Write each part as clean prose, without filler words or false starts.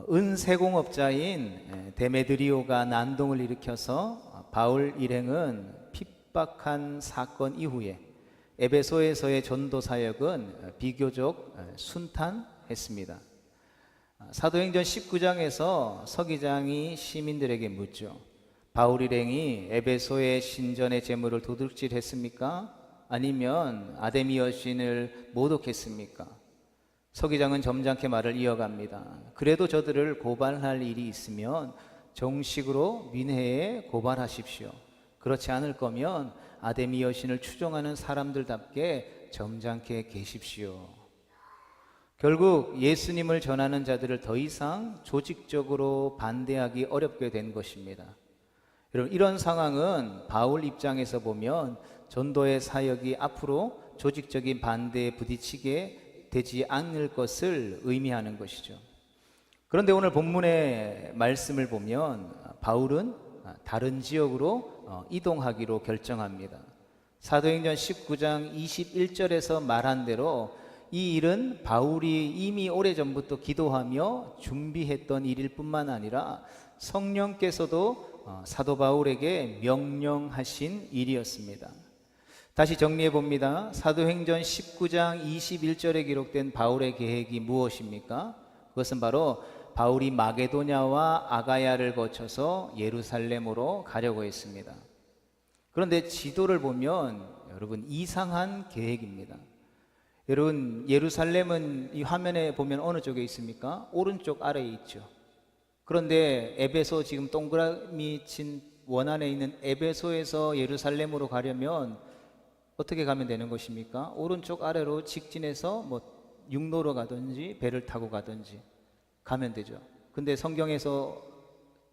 은세공업자인 데메드리오가 난동을 일으켜서 바울 일행은 핍박한 사건 이후에 에베소에서의 전도 사역은 비교적 순탄했습니다. 사도행전 19장에서 서기장이 시민들에게 묻죠. 바울 일행이 에베소의 신전의 재물을 도둑질했습니까? 아니면 아데미 여신을 모독했습니까? 서기장은 점잖게 말을 이어갑니다. 그래도 저들을 고발할 일이 있으면 정식으로 민회에 고발하십시오. 그렇지 않을 거면 아데미 여신을 추종하는 사람들답게 점잖게 계십시오. 결국 예수님을 전하는 자들을 더 이상 조직적으로 반대하기 어렵게 된 것입니다. 여러분, 이런 상황은 바울 입장에서 보면 전도의 사역이 앞으로 조직적인 반대에 부딪히게 되지 않을 것을 의미하는 것이죠. 그런데 오늘 본문의 말씀을 보면 바울은 다른 지역으로 이동하기로 결정합니다. 사도행전 19장 21절에서 말한 대로 이 일은 바울이 이미 오래전부터 기도하며 준비했던 일일 뿐만 아니라 성령께서도 사도 바울에게 명령하신 일이었습니다. 다시 정리해 봅니다. 사도행전 19장 21절에 기록된 바울의 계획이 무엇입니까? 그것은 바로 바울이 마게도냐와 아가야를 거쳐서 예루살렘으로 가려고 했습니다. 그런데 지도를 보면 여러분 이상한 계획입니다. 여러분, 예루살렘은 이 화면에 보면 어느 쪽에 있습니까? 오른쪽 아래에 있죠. 그런데 에베소, 지금 동그라미 친 원안에 있는 에베소에서 예루살렘으로 가려면 어떻게 가면 되는 것입니까? 오른쪽 아래로 직진해서 육로로 가든지 배를 타고 가든지 가면 되죠. 근데 성경에서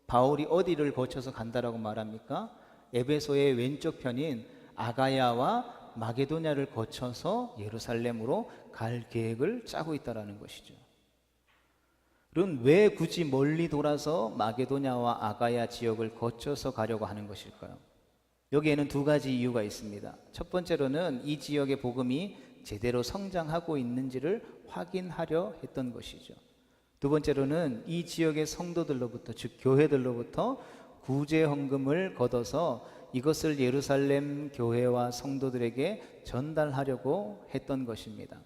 바울이 어디를 거쳐서 간다라고 말합니까? 에베소의 왼쪽 편인 아가야와 마게도냐를 거쳐서 예루살렘으로 갈 계획을 짜고 있다는 것이죠. 그럼 왜 굳이 멀리 돌아서 마게도냐와 아가야 지역을 거쳐서 가려고 하는 것일까요? 여기에는 두 가지 이유가 있습니다. 첫 번째로는 이 지역의 복음이 제대로 성장하고 있는지를 확인하려 했던 것이죠. 두 번째로는 이 지역의 성도들로부터, 즉 교회들로부터 구제 헌금을 걷어서 이것을 예루살렘 교회와 성도들에게 전달하려고 했던 것입니다.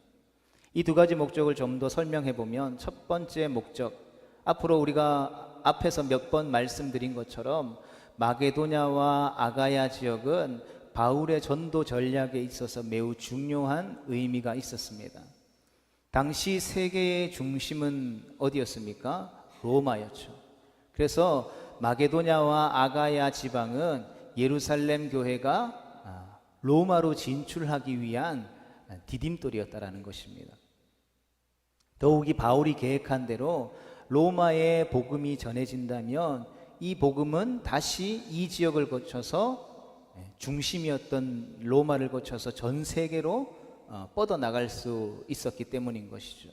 이 두 가지 목적을 좀 더 설명해 보면, 첫 번째 목적, 앞으로 우리가 앞에서 몇 번 말씀드린 것처럼 마게도냐와 아가야 지역은 바울의 전도 전략에 있어서 매우 중요한 의미가 있었습니다. 당시 세계의 중심은 어디였습니까? 로마였죠. 그래서 마게도냐와 아가야 지방은 예루살렘 교회가 로마로 진출하기 위한 디딤돌이었다라는 것입니다. 더욱이 바울이 계획한 대로 로마의 복음이 전해진다면 이 복음은 다시 이 지역을 거쳐서 중심이었던 로마를 거쳐서 전 세계로 뻗어나갈 수 있었기 때문인 것이죠.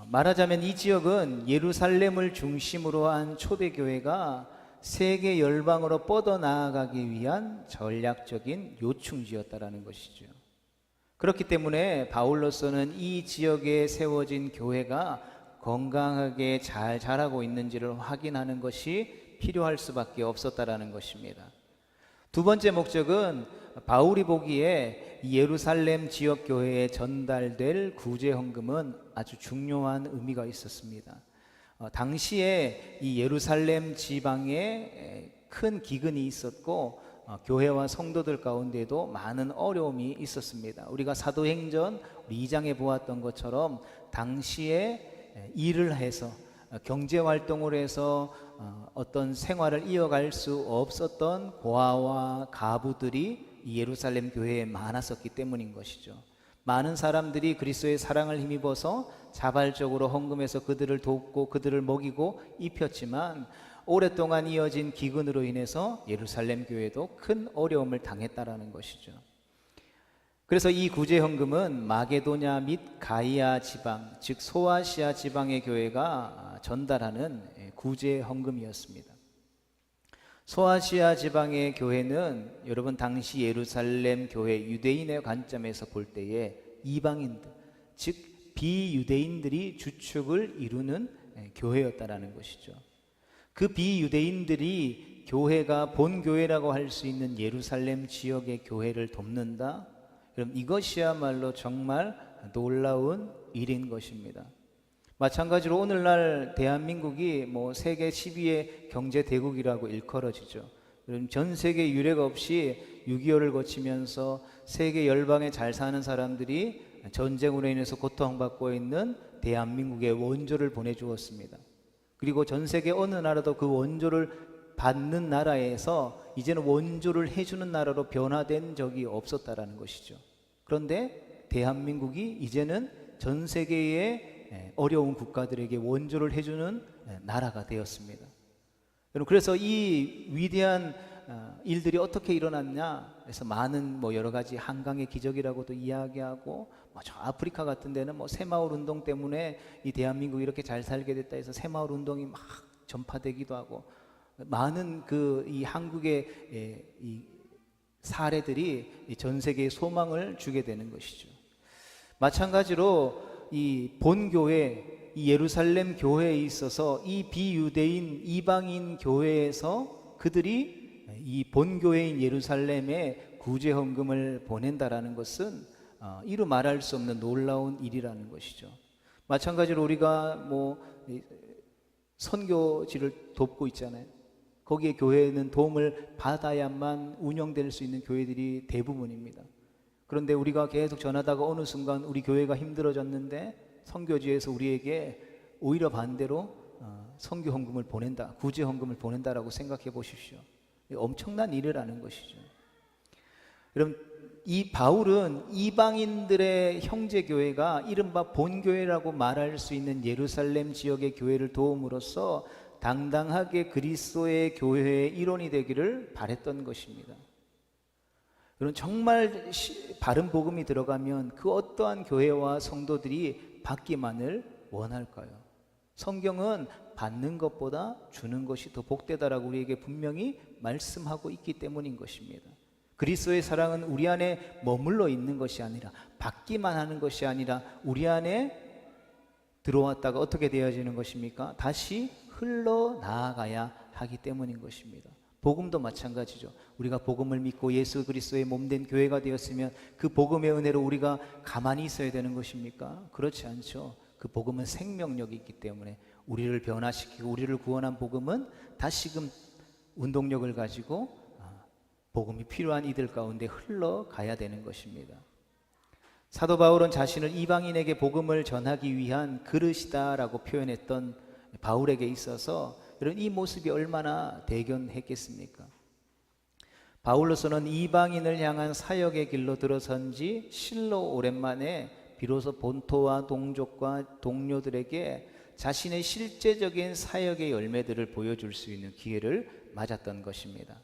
말하자면 이 지역은 예루살렘을 중심으로 한 초대교회가 세계 열방으로 뻗어나가기 위한 전략적인 요충지였다라는 것이죠. 그렇기 때문에 바울로서는 이 지역에 세워진 교회가 건강하게 잘 자라고 있는지를 확인하는 것이 필요할 수밖에 없었다라는 것입니다. 두 번째 목적은 바울이 보기에 예루살렘 지역 교회에 전달될 구제 헌금은 아주 중요한 의미가 있었습니다. 당시에 이 예루살렘 지방에 큰 기근이 있었고 교회와 성도들 가운데도 많은 어려움이 있었습니다. 우리가 사도행전 2장에 보았던 것처럼 당시에 일을 해서 경제활동을 해서 어떤 생활을 이어갈 수 없었던 고아와 가부들이 이 예루살렘 교회에 많았었기 때문인 것이죠. 많은 사람들이 그리스도의 사랑을 힘입어서 자발적으로 헌금해서 그들을 돕고 그들을 먹이고 입혔지만 오랫동안 이어진 기근으로 인해서 예루살렘 교회도 큰 어려움을 당했다라는 것이죠. 그래서 이 구제 헌금은 마게도냐 및 가이아 지방, 즉 소아시아 지방의 교회가 전달하는 구제 헌금이었습니다. 소아시아 지방의 교회는 여러분 당시 예루살렘 교회 유대인의 관점에서 볼 때에 이방인들, 즉 비유대인들이 주축을 이루는 교회였다라는 것이죠. 그 비유대인들이 교회가 본교회라고 할 수 있는 예루살렘 지역의 교회를 돕는다? 그럼 이것이야말로 정말 놀라운 일인 것입니다. 마찬가지로 오늘날 대한민국이 세계 10위의 경제 대국이라고 일컬어지죠. 전 세계 유례가 없이 6.25를 거치면서 세계 열방에 잘 사는 사람들이 전쟁으로 인해서 고통받고 있는 대한민국에 원조를 보내주었습니다. 그리고 전 세계 어느 나라도 그 원조를 받는 나라에서 이제는 원조를 해주는 나라로 변화된 적이 없었다라는 것이죠. 그런데 대한민국이 이제는 전 세계의 어려운 국가들에게 원조를 해주는 나라가 되었습니다. 그래서 이 위대한 일들이 어떻게 일어났냐? 그래서 많은 여러 가지 한강의 기적이라고도 이야기하고, 저 아프리카 같은 데는 새마을 운동 때문에 이 대한민국이 이렇게 잘 살게 됐다 해서 새마을 운동이 막 전파되기도 하고, 많은 이 한국의 이 사례들이 전 세계에 소망을 주게 되는 것이죠. 마찬가지로 이 본교회, 이 예루살렘 교회에 있어서 이 비유대인 이방인 교회에서 그들이 이 본교회인 예루살렘에 구제헌금을 보낸다라는 것은 이루 말할 수 없는 놀라운 일이라는 것이죠. 마찬가지로 우리가 선교지를 돕고 있잖아요. 거기에 교회는 도움을 받아야만 운영될 수 있는 교회들이 대부분입니다. 그런데 우리가 계속 전하다가 어느 순간 우리 교회가 힘들어졌는데 선교지에서 우리에게 오히려 반대로 선교헌금을 보낸다, 구제헌금을 보낸다라고 생각해 보십시오. 엄청난 일이라는 것이죠. 여러분, 이 바울은 이방인들의 형제교회가 이른바 본교회라고 말할 수 있는 예루살렘 지역의 교회를 도움으로써 당당하게 그리스도의 교회의 일원이 되기를 바랬던 것입니다. 여러분, 정말 바른 복음이 들어가면 그 어떠한 교회와 성도들이 받기만을 원할까요? 성경은 받는 것보다 주는 것이 더 복되다라고 우리에게 분명히 말씀하고 있기 때문인 것입니다. 그리스도의 사랑은 우리 안에 머물러 있는 것이 아니라, 받기만 하는 것이 아니라 우리 안에 들어왔다가 어떻게 되어지는 것입니까? 다시 흘러나아가야 하기 때문인 것입니다. 복음도 마찬가지죠. 우리가 복음을 믿고 예수 그리스도의 몸된 교회가 되었으면 그 복음의 은혜로 우리가 가만히 있어야 되는 것입니까? 그렇지 않죠. 그 복음은 생명력이 있기 때문에 우리를 변화시키고 우리를 구원한 복음은 다시금 운동력을 가지고 복음이 필요한 이들 가운데 흘러가야 되는 것입니다. 사도 바울은 자신을 이방인에게 복음을 전하기 위한 그릇이다라고 표현했던 바울에게 있어서 이런 이 모습이 얼마나 대견했겠습니까? 바울로서는 이방인을 향한 사역의 길로 들어선 지 실로 오랜만에 비로소 본토와 동족과 동료들에게 자신의 실제적인 사역의 열매들을 보여줄 수 있는 기회를 맞았던 것입니다.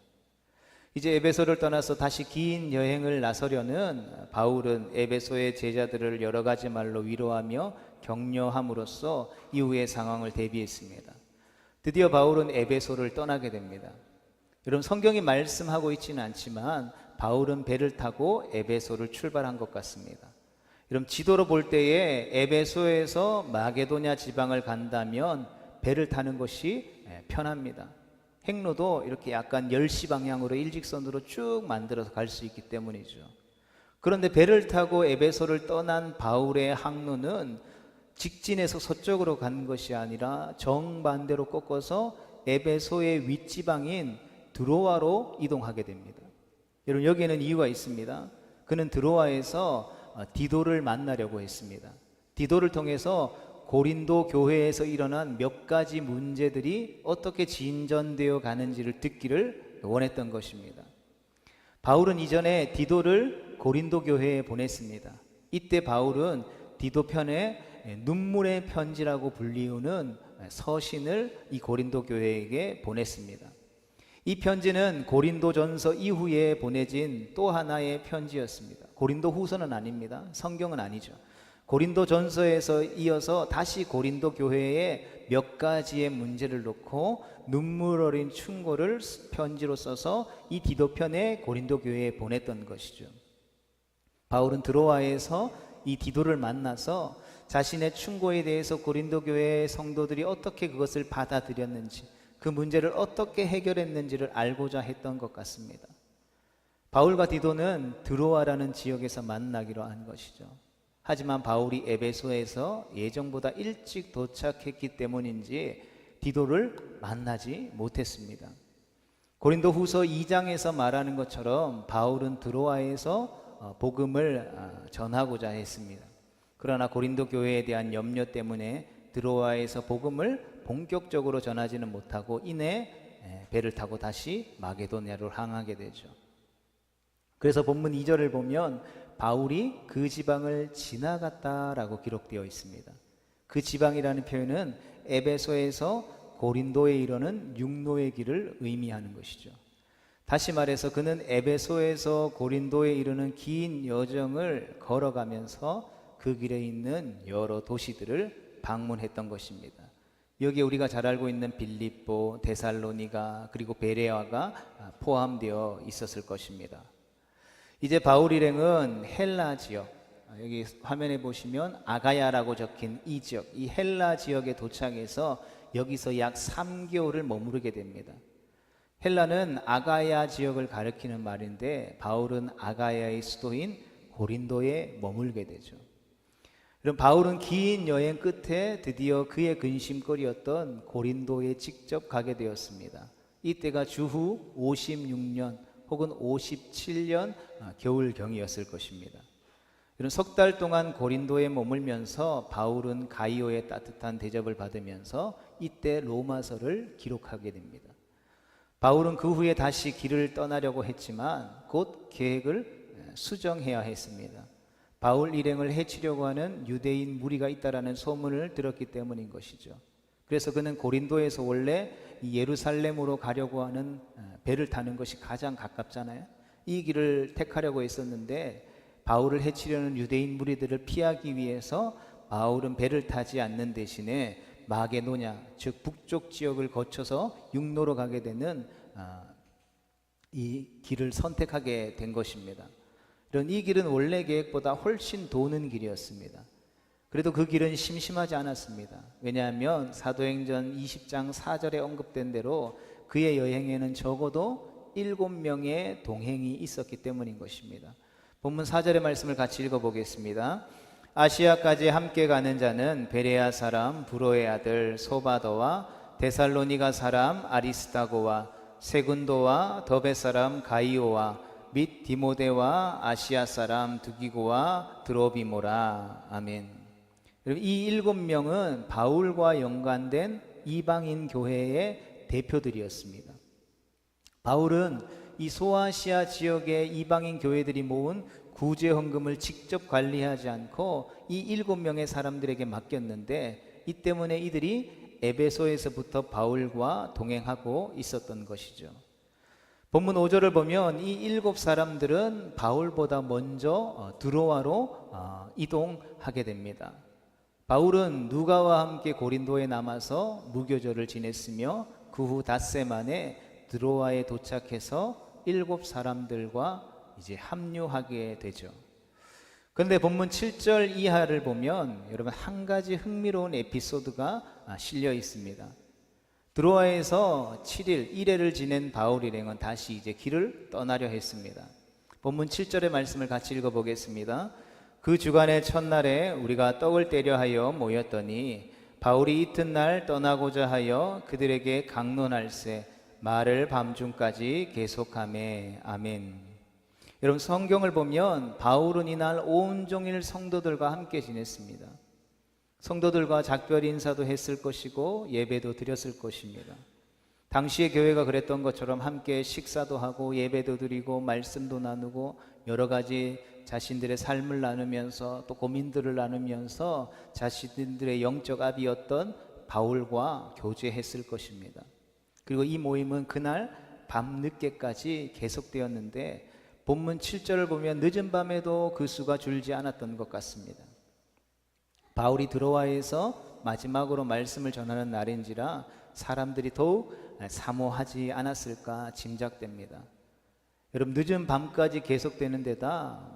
이제 에베소를 떠나서 다시 긴 여행을 나서려는 바울은 에베소의 제자들을 여러 가지 말로 위로하며 격려함으로써 이후의 상황을 대비했습니다. 드디어 바울은 에베소를 떠나게 됩니다. 여러분, 성경이 말씀하고 있지는 않지만 바울은 배를 타고 에베소를 출발한 것 같습니다. 여러분, 지도로 볼 때에 에베소에서 마게도냐 지방을 간다면 배를 타는 것이 편합니다. 행로도 이렇게 약간 10시 방향으로 일직선으로 쭉 만들어서 갈 수 있기 때문이죠. 그런데 배를 타고 에베소를 떠난 바울의 항로는 직진해서 서쪽으로 간 것이 아니라 정반대로 꺾어서 에베소의 윗지방인 드로아로 이동하게 됩니다. 여러분, 여기에는 이유가 있습니다. 그는 드로아에서 디도를 만나려고 했습니다. 디도를 통해서 고린도 교회에서 일어난 몇 가지 문제들이 어떻게 진전되어 가는지를 듣기를 원했던 것입니다. 바울은 이전에 디도를 고린도 교회에 보냈습니다. 이때 바울은 디도 편에 눈물의 편지라고 불리우는 서신을 이 고린도 교회에게 보냈습니다. 이 편지는 고린도전서 이후에 보내진 또 하나의 편지였습니다. 고린도 후서는 아닙니다. 성경은 아니죠. 고린도전서에서 이어서 다시 고린도 교회에 몇 가지의 문제를 놓고 눈물 어린 충고를 편지로 써서 이 디도편에 고린도 교회에 보냈던 것이죠. 바울은 드로아에서 이 디도를 만나서 자신의 충고에 대해서 고린도 교회의 성도들이 어떻게 그것을 받아들였는지, 그 문제를 어떻게 해결했는지를 알고자 했던 것 같습니다. 바울과 디도는 드로아라는 지역에서 만나기로 한 것이죠. 하지만 바울이 에베소에서 예정보다 일찍 도착했기 때문인지 디도를 만나지 못했습니다. 고린도 후서 2장에서 말하는 것처럼 바울은 드로아에서 복음을 전하고자 했습니다. 그러나 고린도 교회에 대한 염려 때문에 드로아에서 복음을 본격적으로 전하지는 못하고 이내 배를 타고 다시 마게도냐로 향하게 되죠. 그래서 본문 2절을 보면 바울이 그 지방을 지나갔다라고 기록되어 있습니다. 그 지방이라는 표현은 에베소에서 고린도에 이르는 육로의 길을 의미하는 것이죠. 다시 말해서 그는 에베소에서 고린도에 이르는 긴 여정을 걸어가면서 그 길에 있는 여러 도시들을 방문했던 것입니다. 여기에 우리가 잘 알고 있는 빌립보, 데살로니가 그리고 베레아가 포함되어 있었을 것입니다. 이제 바울 일행은 헬라 지역, 여기 화면에 보시면 아가야라고 적힌 이 지역, 이 헬라 지역에 도착해서 여기서 약 3개월을 머무르게 됩니다. 헬라는 아가야 지역을 가리키는 말인데 바울은 아가야의 수도인 고린도에 머물게 되죠. 그럼 바울은 긴 여행 끝에 드디어 그의 근심거리였던 고린도에 직접 가게 되었습니다. 이때가 주후 56년 혹은 57년 겨울경이었을 것입니다. 이런 석 달 동안 고린도에 머물면서 바울은 가이오의 따뜻한 대접을 받으면서 이때 로마서를 기록하게 됩니다. 바울은 그 후에 다시 길을 떠나려고 했지만 곧 계획을 수정해야 했습니다. 바울 일행을 해치려고 하는 유대인 무리가 있다라는 소문을 들었기 때문인 것이죠. 그래서 그는 고린도에서 원래 예루살렘으로 가려고 하는 배를 타는 것이 가장 가깝잖아요. 이 길을 택하려고 했었는데 바울을 해치려는 유대인 무리들을 피하기 위해서 바울은 배를 타지 않는 대신에 마게도냐, 즉 북쪽 지역을 거쳐서 육로로 가게 되는 이 길을 선택하게 된 것입니다. 이런 이 길은 원래 계획보다 훨씬 도는 길이었습니다. 그래도 그 길은 심심하지 않았습니다. 왜냐하면 사도행전 20장 4절에 언급된 대로 그의 여행에는 적어도 7명의 동행이 있었기 때문인 것입니다. 본문 4절의 말씀을 같이 읽어보겠습니다. 아시아까지 함께 가는 자는 베레아 사람 브로의 아들 소바더와 데살로니가 사람 아리스다고와 세군도와 더베 사람 가이오와 및 디모데와 아시아 사람 두기고와 드로비모라. 아멘. 이 7명은 바울과 연관된 이방인 교회의 대표들이었습니다. 바울은 이 소아시아 지역의 이방인 교회들이 모은 구제 헌금을 직접 관리하지 않고 이 7명의 사람들에게 맡겼는데 이 때문에 이들이 에베소에서부터 바울과 동행하고 있었던 것이죠. 본문 5절을 보면 이 7사람들은 바울보다 먼저 드로아로 이동하게 됩니다. 바울은 누가와 함께 고린도에 남아서 무교절을 지냈으며 그 후 닷새 만에 드로아에 도착해서 7사람들과 이제 합류하게 되죠. 그런데 본문 7절 이하를 보면 여러분 한 가지 흥미로운 에피소드가 실려 있습니다. 드로아에서 7일 1회를 지낸 바울 일행은 다시 이제 길을 떠나려 했습니다. 본문 7절의 말씀을 같이 읽어보겠습니다. 그 주간의 첫날에 우리가 떡을 떼려 하여 모였더니 바울이 이튿날 떠나고자 하여 그들에게 강론할세 말을 밤중까지 계속하매. 아멘. 여러분 성경을 보면 바울은 이날 온종일 성도들과 함께 지냈습니다. 성도들과 작별 인사도 했을 것이고 예배도 드렸을 것입니다. 당시의 교회가 그랬던 것처럼 함께 식사도 하고 예배도 드리고 말씀도 나누고 여러 가지 자신들의 삶을 나누면서 또 고민들을 나누면서 자신들의 영적 아비였던 바울과 교제했을 것입니다. 그리고 이 모임은 그날 밤늦게까지 계속되었는데 본문 7절을 보면 늦은 밤에도 그 수가 줄지 않았던 것 같습니다. 바울이 드로아에서 마지막으로 말씀을 전하는 날인지라 사람들이 더욱 사모하지 않았을까 짐작됩니다. 여러분 늦은 밤까지 계속되는 데다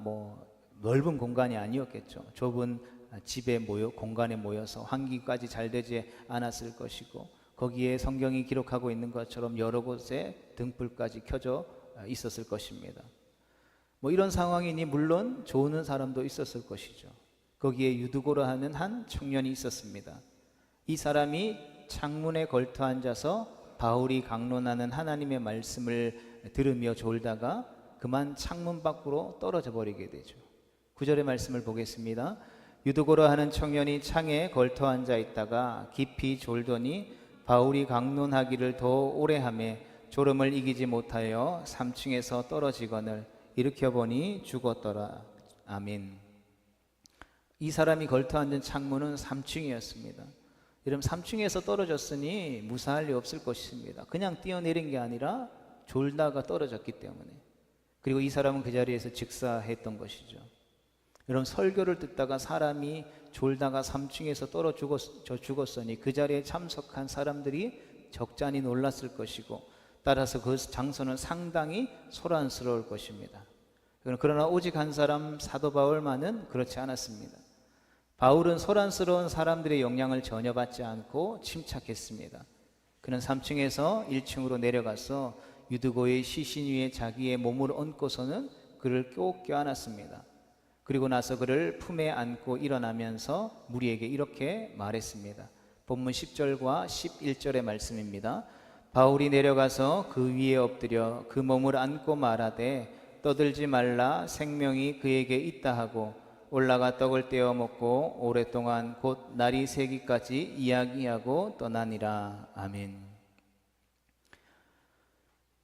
넓은 공간이 아니었겠죠. 좁은 집에 공간에 모여서 환기까지 잘 되지 않았을 것이고, 거기에 성경이 기록하고 있는 것처럼 여러 곳에 등불까지 켜져 있었을 것입니다. 이런 상황이니 물론 좋은 사람도 있었을 것이죠. 거기에 유두고라 하는 한 청년이 있었습니다. 이 사람이 창문에 걸터 앉아서 바울이 강론하는 하나님의 말씀을 들으며 졸다가 그만 창문 밖으로 떨어져 버리게 되죠. 9절의 말씀을 보겠습니다. 유두고라 하는 청년이 창에 걸터 앉아 있다가 깊이 졸더니 바울이 강론하기를 더 오래 하매 졸음을 이기지 못하여 3층에서 떨어지거늘 일으켜보니 죽었더라. 아멘. 이 사람이 걸터 앉은 창문은 3층이었습니다. 여러분, 3층에서 떨어졌으니 무사할 리 없을 것입니다. 그냥 뛰어내린 게 아니라 졸다가 떨어졌기 때문에. 그리고 이 사람은 그 자리에서 즉사했던 것이죠. 여러분, 설교를 듣다가 사람이 졸다가 3층에서 떨어져 죽었으니 그 자리에 참석한 사람들이 적잖이 놀랐을 것이고, 따라서 그 장소는 상당히 소란스러울 것입니다. 그러나 오직 한 사람, 사도 바울만은 그렇지 않았습니다. 바울은 소란스러운 사람들의 영향을 전혀 받지 않고 침착했습니다. 그는 3층에서 1층으로 내려가서 유두고의 시신 위에 자기의 몸을 얹고서는 그를 꼭 껴안았습니다. 그리고 나서 그를 품에 안고 일어나면서 무리에게 이렇게 말했습니다. 본문 10절과 11절의 말씀입니다. 바울이 내려가서 그 위에 엎드려 그 몸을 안고 말하되 떠들지 말라, 생명이 그에게 있다 하고 올라가 떡을 떼어 먹고 오랫동안 곧 날이 새기까지 이야기하고 떠나니라. 아멘.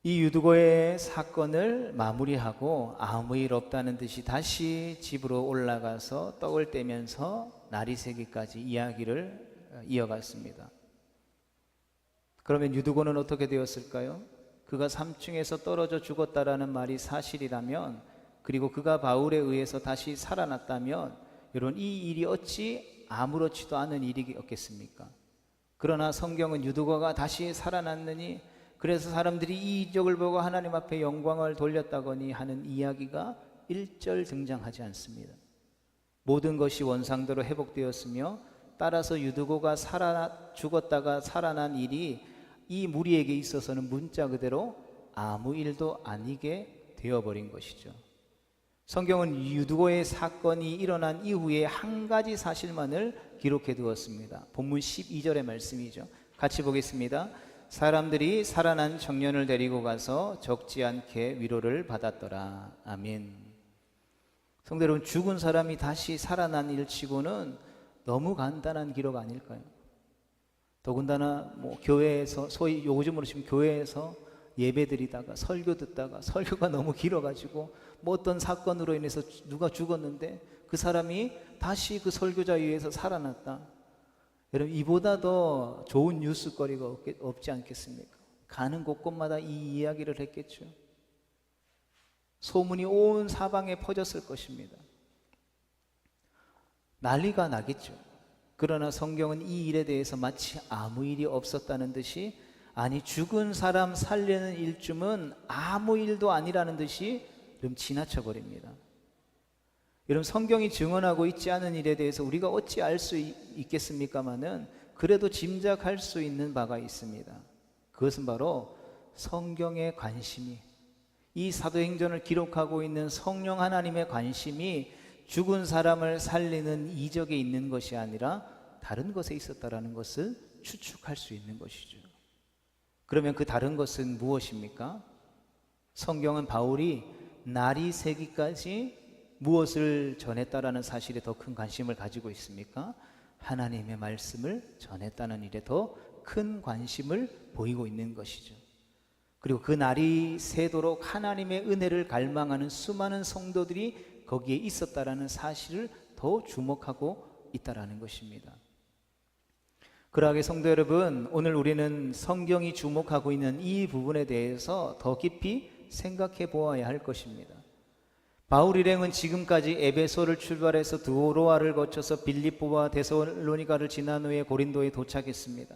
이 유두고의 사건을 마무리하고 아무 일 없다는 듯이 다시 집으로 올라가서 떡을 떼면서 날이 새기까지 이야기를 이어갔습니다. 그러면 유두고는 어떻게 되었을까요? 그가 3층에서 떨어져 죽었다라는 말이 사실이라면, 그리고 그가 바울에 의해서 다시 살아났다면, 여러분, 이 일이 어찌 아무렇지도 않은 일이었겠습니까? 그러나 성경은 유두고가 다시 살아났느니, 그래서 사람들이 이 이적을 보고 하나님 앞에 영광을 돌렸다거니 하는 이야기가 1절 등장하지 않습니다. 모든 것이 원상대로 회복되었으며, 따라서 유두고가 죽었다가 살아난 일이 이 무리에게 있어서는 문자 그대로 아무 일도 아니게 되어버린 것이죠. 성경은 유두고의 사건이 일어난 이후에 한 가지 사실만을 기록해 두었습니다. 본문 12절의 말씀이죠. 같이 보겠습니다. 사람들이 살아난 청년을 데리고 가서 적지 않게 위로를 받았더라. 아멘. 성도 여러분, 죽은 사람이 다시 살아난 일치고는 너무 간단한 기록 아닐까요? 더군다나 교회에서, 소위 요즘으로 치면 교회에서 예배드리다가 설교 듣다가 설교가 너무 길어가지고 어떤 사건으로 인해서 누가 죽었는데 그 사람이 다시 그 설교자 위에서 살아났다. 여러분, 이보다 더 좋은 뉴스거리가 없지 않겠습니까? 가는 곳곳마다 이 이야기를 했겠죠. 소문이 온 사방에 퍼졌을 것입니다. 난리가 나겠죠. 그러나 성경은 이 일에 대해서 마치 아무 일이 없었다는 듯이, 아니, 죽은 사람 살리는 일쯤은 아무 일도 아니라는 듯이 좀 지나쳐 버립니다. 여러분, 성경이 증언하고 있지 않은 일에 대해서 우리가 어찌 알 수 있겠습니까마는 그래도 짐작할 수 있는 바가 있습니다. 그것은 바로 성경의 관심이, 이 사도행전을 기록하고 있는 성령 하나님의 관심이 죽은 사람을 살리는 이적에 있는 것이 아니라 다른 것에 있었다라는 것을 추측할 수 있는 것이죠. 그러면 그 다른 것은 무엇입니까? 성경은 바울이 날이 새기까지 무엇을 전했다라는 사실에 더 큰 관심을 가지고 있습니까? 하나님의 말씀을 전했다는 일에 더 큰 관심을 보이고 있는 것이죠. 그리고 그 날이 새도록 하나님의 은혜를 갈망하는 수많은 성도들이 거기에 있었다라는 사실을 더 주목하고 있다라는 것입니다. 그러하게 성도 여러분, 오늘 우리는 성경이 주목하고 있는 이 부분에 대해서 더 깊이 생각해 보아야 할 것입니다. 바울 일행은 지금까지 에베소를 출발해서 드로아를 거쳐서 빌립보와 데살로니가를 지난 후에 고린도에 도착했습니다.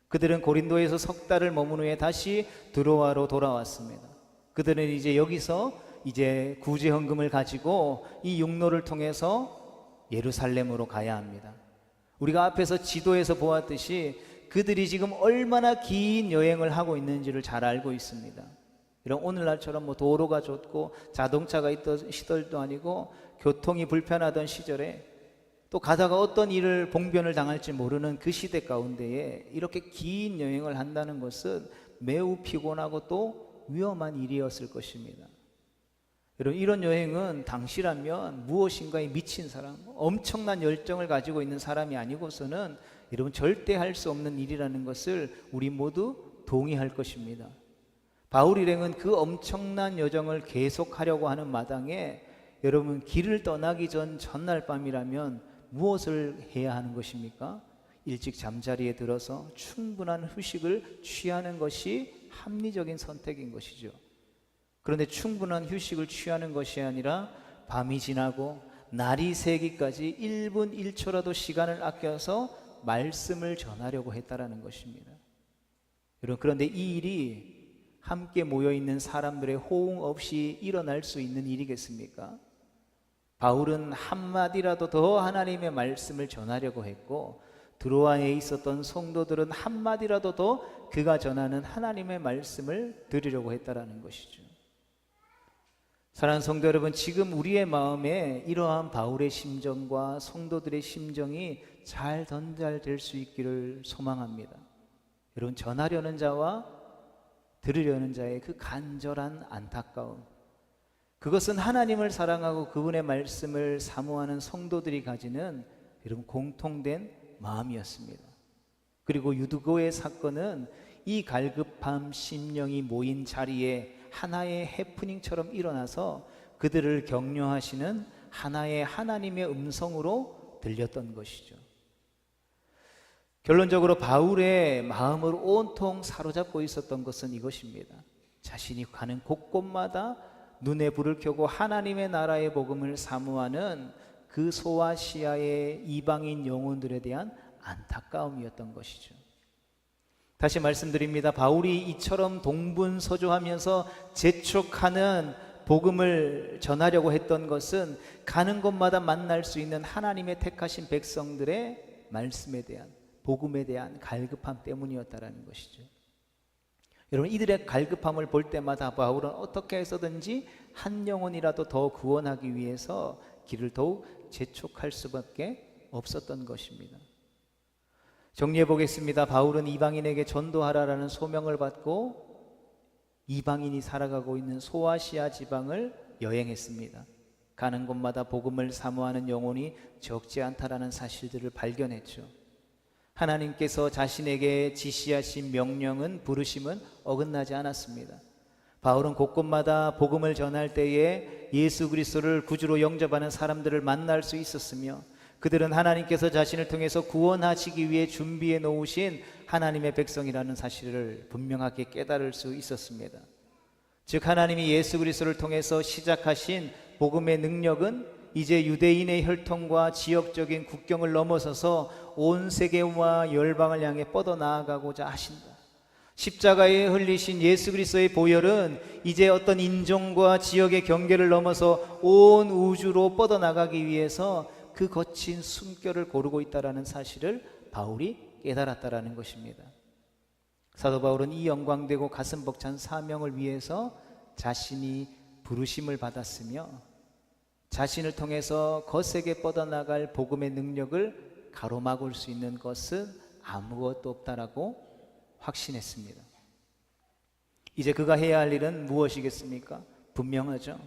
그들은 고린도에서 석 달을 머문 후에 다시 드로아로 돌아왔습니다. 그들은 이제 여기서 구제 헌금을 가지고 이 육로를 통해서 예루살렘으로 가야 합니다. 우리가 앞에서 지도에서 보았듯이 그들이 지금 얼마나 긴 여행을 하고 있는지를 잘 알고 있습니다. 이런 오늘날처럼 뭐 도로가 좋고 자동차가 있던 시절도 아니고 교통이 불편하던 시절에 또 가다가 어떤 일을 봉변을 당할지 모르는 그 시대 가운데에 이렇게 긴 여행을 한다는 것은 매우 피곤하고 또 위험한 일이었을 것입니다. 여러분, 이런 여행은 당시라면 무엇인가에 미친 사람, 엄청난 열정을 가지고 있는 사람이 아니고서는 여러분 절대 할 수 없는 일이라는 것을 우리 모두 동의할 것입니다. 바울 일행은 그 엄청난 여정을 계속하려고 하는 마당에 여러분, 길을 떠나기 전 전날 밤이라면 무엇을 해야 하는 것입니까? 일찍 잠자리에 들어서 충분한 휴식을 취하는 것이 합리적인 선택인 것이죠. 그런데 충분한 휴식을 취하는 것이 아니라 밤이 지나고 날이 새기까지 1분 1초라도 시간을 아껴서 말씀을 전하려고 했다라는 것입니다. 여러분, 그런데 이 일이 함께 모여있는 사람들의 호응 없이 일어날 수 있는 일이겠습니까? 바울은 한마디라도 더 하나님의 말씀을 전하려고 했고 드로아에 있었던 성도들은 한마디라도 더 그가 전하는 하나님의 말씀을 들으려고 했다라는 것이죠. 사랑하는 성도 여러분, 지금 우리의 마음에 이러한 바울의 심정과 성도들의 심정이 잘 전달될 수 있기를 소망합니다. 여러분, 전하려는 자와 들으려는 자의 그 간절한 안타까움, 그것은 하나님을 사랑하고 그분의 말씀을 사모하는 성도들이 가지는 여러분 공통된 마음이었습니다. 그리고 유두고의 사건은 이 갈급함 심령이 모인 자리에 하나의 해프닝처럼 일어나서 그들을 격려하시는 하나의 하나님의 음성으로 들렸던 것이죠. 결론적으로 바울의 마음을 온통 사로잡고 있었던 것은 이것입니다. 자신이 가는 곳곳마다 눈에 불을 켜고 하나님의 나라의 복음을 사모하는 그 소아시아의 이방인 영혼들에 대한 안타까움이었던 것이죠. 다시 말씀드립니다. 바울이 이처럼 동분서주하면서 재촉하는 복음을 전하려고 했던 것은 가는 곳마다 만날 수 있는 하나님의 택하신 백성들의 말씀에 대한, 복음에 대한 갈급함 때문이었다라는 것이죠. 여러분, 이들의 갈급함을 볼 때마다 바울은 어떻게 해서든지 한 영혼이라도 더 구원하기 위해서 길을 더욱 재촉할 수밖에 없었던 것입니다. 정리해 보겠습니다. 바울은 이방인에게 전도하라라는 소명을 받고 이방인이 살아가고 있는 소아시아 지방을 여행했습니다. 가는 곳마다 복음을 사모하는 영혼이 적지 않다라는 사실들을 발견했죠. 하나님께서 자신에게 지시하신 명령은, 부르심은 어긋나지 않았습니다. 바울은 곳곳마다 복음을 전할 때에 예수 그리스도를 구주로 영접하는 사람들을 만날 수 있었으며 그들은 하나님께서 자신을 통해서 구원하시기 위해 준비해 놓으신 하나님의 백성이라는 사실을 분명하게 깨달을 수 있었습니다. 즉, 하나님이 예수 그리스도를 통해서 시작하신 복음의 능력은 이제 유대인의 혈통과 지역적인 국경을 넘어서서 온 세계와 열방을 향해 뻗어나가고자 하신다. 십자가에 흘리신 예수 그리스도의 보혈은 이제 어떤 인종과 지역의 경계를 넘어서 온 우주로 뻗어나가기 위해서 그 거친 숨결을 고르고 있다는 사실을 바울이 깨달았다는 것입니다. 사도 바울은 이 영광되고 가슴 벅찬 사명을 위해서 자신이 부르심을 받았으며 자신을 통해서 거세게 뻗어나갈 복음의 능력을 가로막을 수 있는 것은 아무것도 없다라고 확신했습니다. 이제 그가 해야 할 일은 무엇이겠습니까? 분명하죠.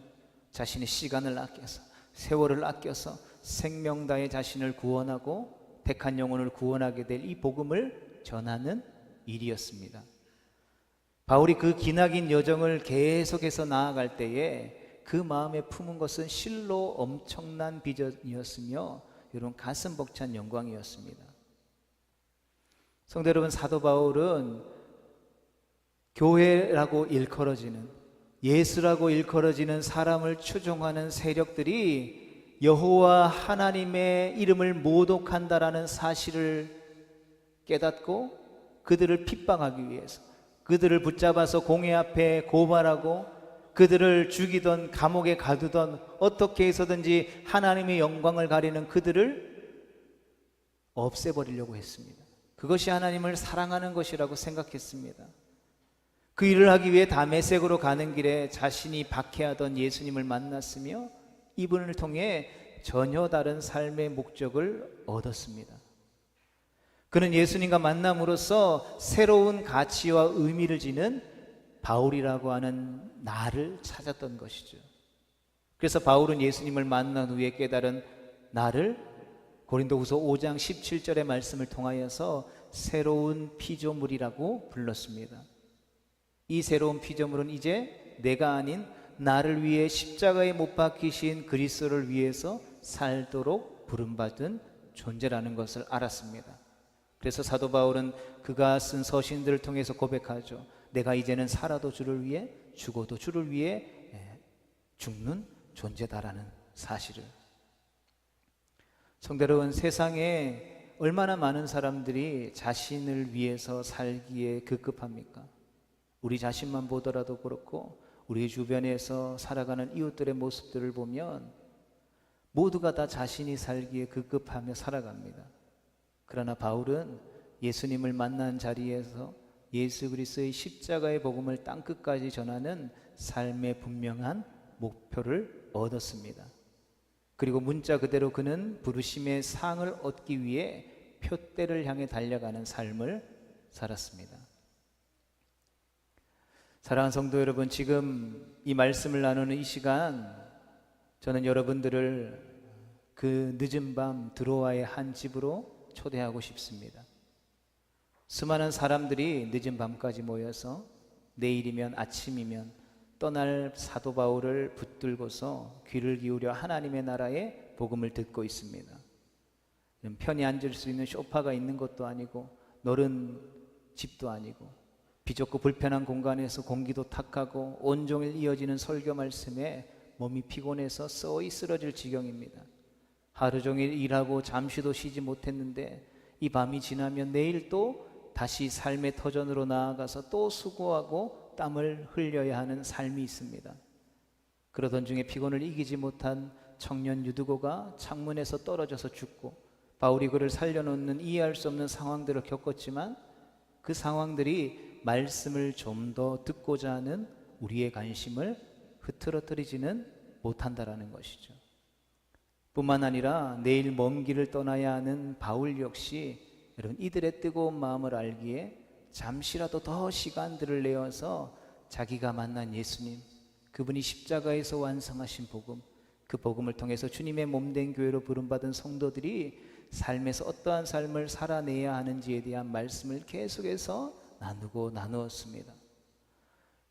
자신의 시간을 아껴서, 세월을 아껴서 생명 다해 자신을 구원하고 택한 영혼을 구원하게 될 이 복음을 전하는 일이었습니다. 바울이 그 기나긴 여정을 계속해서 나아갈 때에 그 마음에 품은 것은 실로 엄청난 비전이었으며 여러분 가슴 벅찬 영광이었습니다. 성도 여러분, 사도 바울은 교회라고 일컬어지는, 예수라고 일컬어지는 사람을 추종하는 세력들이 여호와 하나님의 이름을 모독한다라는 사실을 깨닫고 그들을 핍박하기 위해서, 그들을 붙잡아서 공회 앞에 고발하고 그들을 죽이던 감옥에 가두던 어떻게 해서든지 하나님의 영광을 가리는 그들을 없애버리려고 했습니다. 그것이 하나님을 사랑하는 것이라고 생각했습니다. 그 일을 하기 위해 다메섹으로 가는 길에 자신이 박해하던 예수님을 만났으며 이분을 통해 전혀 다른 삶의 목적을 얻었습니다. 그는 예수님과 만남으로써 새로운 가치와 의미를 지닌 바울이라고 하는 나를 찾았던 것이죠. 그래서 바울은 예수님을 만난 후에 깨달은 나를 고린도후서 5장 17절의 말씀을 통하여서 새로운 피조물이라고 불렀습니다. 이 새로운 피조물은 이제 내가 아닌 나를 위해 십자가에 못 박히신 그리스도를 위해서 살도록 부름받은 존재라는 것을 알았습니다. 그래서 사도 바울은 그가 쓴 서신들을 통해서 고백하죠. 내가 이제는 살아도 주를 위해, 죽어도 주를 위해 죽는 존재다라는 사실을. 성도 여러분, 세상에 얼마나 많은 사람들이 자신을 위해서 살기에 급급합니까? 우리 자신만 보더라도 그렇고 우리 주변에서 살아가는 이웃들의 모습들을 보면 모두가 다 자신이 살기에 급급하며 살아갑니다. 그러나 바울은 예수님을 만난 자리에서 예수 그리스도의 십자가의 복음을 땅끝까지 전하는 삶의 분명한 목표를 얻었습니다. 그리고 문자 그대로 그는 부르심의 상을 얻기 위해 표대를 향해 달려가는 삶을 살았습니다. 사랑하는 성도 여러분, 지금 이 말씀을 나누는 이 시간 저는 여러분들을 그 늦은 밤 드로아의 한 집으로 초대하고 싶습니다. 수많은 사람들이 늦은 밤까지 모여서 내일이면 아침이면 떠날 사도 바울을 붙들고서 귀를 기울여 하나님의 나라의 복음을 듣고 있습니다. 편히 앉을 수 있는 소파가 있는 것도 아니고 넓은 집도 아니고 비좁고 불편한 공간에서 공기도 탁하고 온종일 이어지는 설교 말씀에 몸이 피곤해서 쏘이 쓰러질 지경입니다. 하루 종일 일하고 잠시도 쉬지 못했는데 이 밤이 지나면 내일 또 다시 삶의 터전으로 나아가서 또 수고하고 땀을 흘려야 하는 삶이 있습니다. 그러던 중에 피곤을 이기지 못한 청년 유두고가 창문에서 떨어져서 죽고 바울이 그를 살려놓는 이해할 수 없는 상황들을 겪었지만 그 상황들이 말씀을 좀 더 듣고자 하는 우리의 관심을 흐트러뜨리지는 못한다라는 것이죠. 뿐만 아니라 내일 먼 길을 떠나야 하는 바울 역시 여러분 이들의 뜨거운 마음을 알기에 잠시라도 더 시간들을 내어서 자기가 만난 예수님, 그분이 십자가에서 완성하신 복음, 그 복음을 통해서 주님의 몸된 교회로 부름받은 성도들이 삶에서 어떠한 삶을 살아내야 하는지에 대한 말씀을 계속해서 나누고 나누었습니다.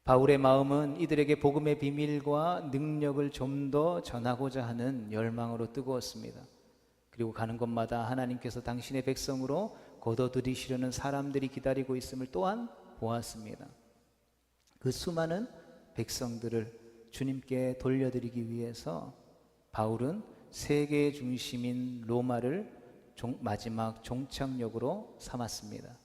바울의 마음은 이들에게 복음의 비밀과 능력을 좀 더 전하고자 하는 열망으로 뜨거웠습니다. 그리고 가는 곳마다 하나님께서 당신의 백성으로 거둬들이시려는 사람들이 기다리고 있음을 또한 보았습니다. 그 수많은 백성들을 주님께 돌려드리기 위해서 바울은 세계의 중심인 로마를 마지막 종착역으로 삼았습니다.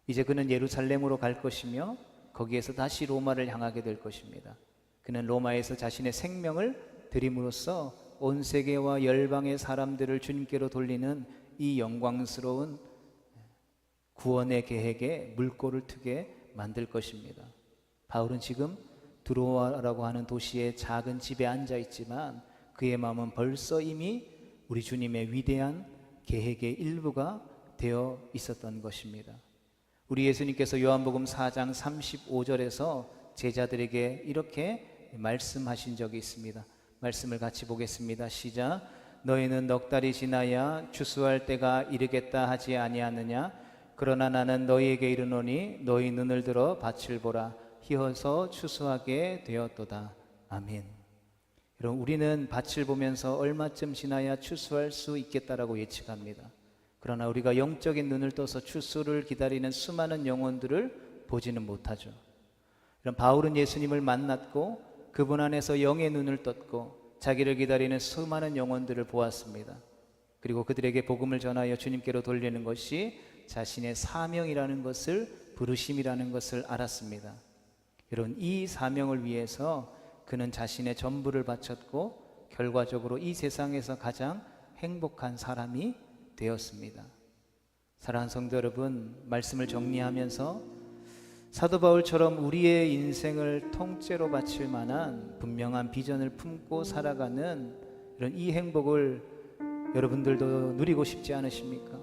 이제 그는 예루살렘으로 갈 것이며 거기에서 다시 로마를 향하게 될 것입니다. 그는 로마에서 자신의 생명을 드림으로써 온 세계와 열방의 사람들을 주님께로 돌리는 이 영광스러운 구원의 계획에 물꼬를 트게 만들 것입니다. 바울은 지금 드로아라고 하는 도시의 작은 집에 앉아 있지만 그의 마음은 벌써 이미 우리 주님의 위대한 계획의 일부가 되어 있었던 것입니다. 우리 예수님께서 요한복음 4장 35절에서 제자들에게 이렇게 말씀하신 적이 있습니다. 말씀을 같이 보겠습니다. 시작. 너희는 넉 달이 지나야 추수할 때가 이르겠다 하지 아니하느냐? 그러나 나는 너희에게 이르노니 너희 눈을 들어 밭을 보라. 희어서 추수하게 되었도다. 아멘. 여러분, 우리는 밭을 보면서 얼마쯤 지나야 추수할 수 있겠다라고 예측합니다. 그러나 우리가 영적인 눈을 떠서 추수를 기다리는 수많은 영혼들을 보지는 못하죠. 이런 바울은 예수님을 만났고 그분 안에서 영의 눈을 떴고 자기를 기다리는 수많은 영혼들을 보았습니다. 그리고 그들에게 복음을 전하여 주님께로 돌리는 것이 자신의 사명이라는 것을, 부르심이라는 것을 알았습니다. 여러분, 이 사명을 위해서 그는 자신의 전부를 바쳤고 결과적으로 이 세상에서 가장 행복한 사람이 되었습니다. 사랑하는 성도 여러분, 말씀을 정리하면서 사도 바울처럼 우리의 인생을 통째로 바칠 만한 분명한 비전을 품고 살아가는 이런 이 행복을 여러분들도 누리고 싶지 않으십니까?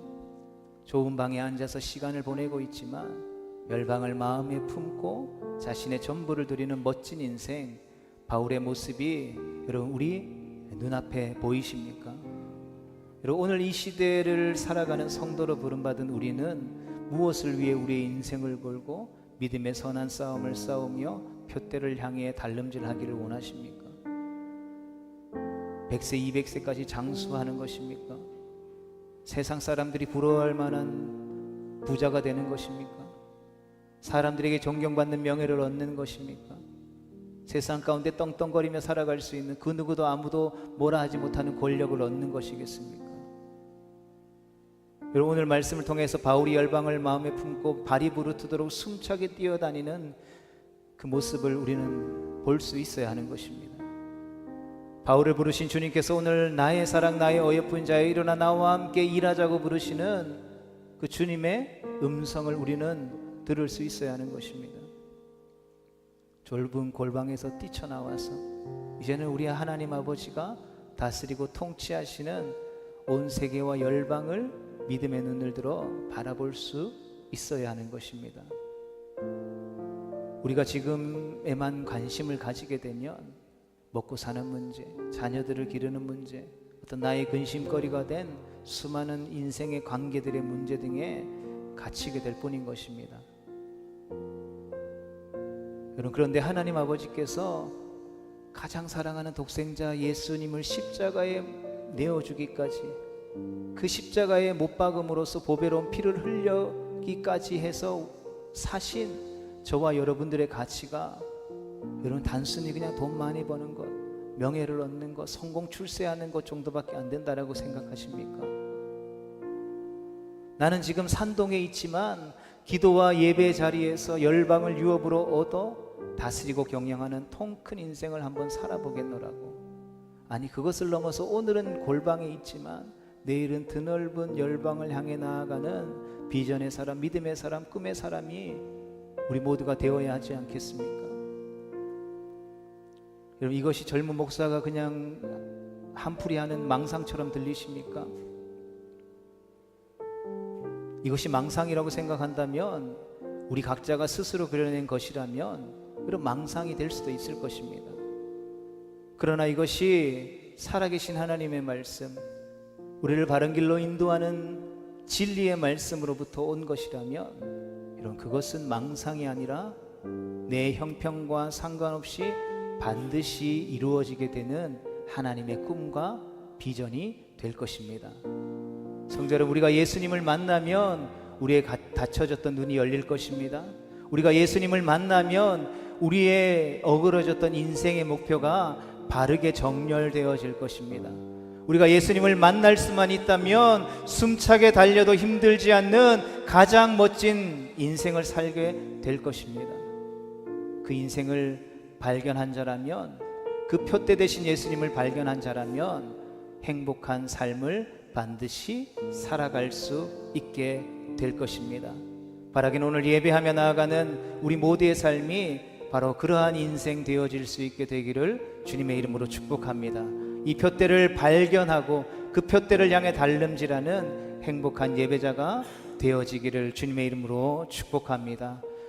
좋은 방에 앉아서 시간을 보내고 있지만 열방을 마음에 품고 자신의 전부를 드리는 멋진 인생, 바울의 모습이 여러분 우리 눈앞에 보이십니까? 여러분, 오늘 이 시대를 살아가는 성도로 부름받은 우리는 무엇을 위해 우리의 인생을 걸고 믿음의 선한 싸움을 싸우며 표대를 향해 달름질하기를 원하십니까? 100세 200세까지 장수하는 것입니까? 세상 사람들이 부러워할 만한 부자가 되는 것입니까? 사람들에게 존경받는 명예를 얻는 것입니까? 세상 가운데 떵떵거리며 살아갈 수 있는 그 누구도 아무도 뭐라 하지 못하는 권력을 얻는 것이겠습니까? 여러분, 오늘 말씀을 통해서 바울이 열방을 마음에 품고 발이 부르트도록 숨차게 뛰어다니는 그 모습을 우리는 볼 수 있어야 하는 것입니다. 바울을 부르신 주님께서 오늘 나의 사랑 나의 어여쁜 자여 일어나 나와 함께 일하자고 부르시는 그 주님의 음성을 우리는 들을 수 있어야 하는 것입니다. 좁은 골방에서 뛰쳐나와서 이제는 우리 하나님 아버지가 다스리고 통치하시는 온 세계와 열방을 믿음의 눈을 들어 바라볼 수 있어야 하는 것입니다. 우리가 지금에만 관심을 가지게 되면 먹고 사는 문제, 자녀들을 기르는 문제, 어떤 나의 근심거리가 된 수많은 인생의 관계들의 문제 등에 갇히게 될 뿐인 것입니다. 여러분, 그런데 하나님 아버지께서 가장 사랑하는 독생자 예수님을 십자가에 내어주기까지, 그 십자가에 못 박음으로써 보배로운 피를 흘려기까지 해서 사신 저와 여러분들의 가치가 여러분 단순히 그냥 돈 많이 버는 것, 명예를 얻는 것, 성공 출세하는 것 정도밖에 안 된다라고 생각하십니까? 나는 지금 산동에 있지만 기도와 예배 자리에서 열방을 유업으로 얻어 다스리고 경영하는 통 큰 인생을 한번 살아보겠노라고. 아니, 그것을 넘어서 오늘은 골방에 있지만 내일은 드넓은 열방을 향해 나아가는 비전의 사람, 믿음의 사람, 꿈의 사람이 우리 모두가 되어야 하지 않겠습니까? 여러분, 이것이 젊은 목사가 그냥 한풀이 하는 망상처럼 들리십니까? 이것이 망상이라고 생각한다면, 우리 각자가 스스로 그려낸 것이라면 그런 망상이 될 수도 있을 것입니다. 그러나 이것이 살아계신 하나님의 말씀, 우리를 바른 길로 인도하는 진리의 말씀으로부터 온 것이라면 여러분, 그것은 망상이 아니라 내 형편과 상관없이 반드시 이루어지게 되는 하나님의 꿈과 비전이 될 것입니다. 성도 여러분, 우리가 예수님을 만나면 우리의 닫혀졌던 눈이 열릴 것입니다. 우리가 예수님을 만나면 우리의 어그러졌던 인생의 목표가 바르게 정렬되어질 것입니다. 우리가 예수님을 만날 수만 있다면 숨차게 달려도 힘들지 않는 가장 멋진 인생을 살게 될 것입니다. 그 인생을 발견한 자라면, 그 표대 되신 예수님을 발견한 자라면 행복한 삶을 반드시 살아갈 수 있게 될 것입니다. 바라긴 오늘 예배하며 나아가는 우리 모두의 삶이 바로 그러한 인생 되어질 수 있게 되기를 주님의 이름으로 축복합니다. 이 표대를 발견하고 그 표대를 향해 달름질하는 행복한 예배자가 되어지기를 주님의 이름으로 축복합니다.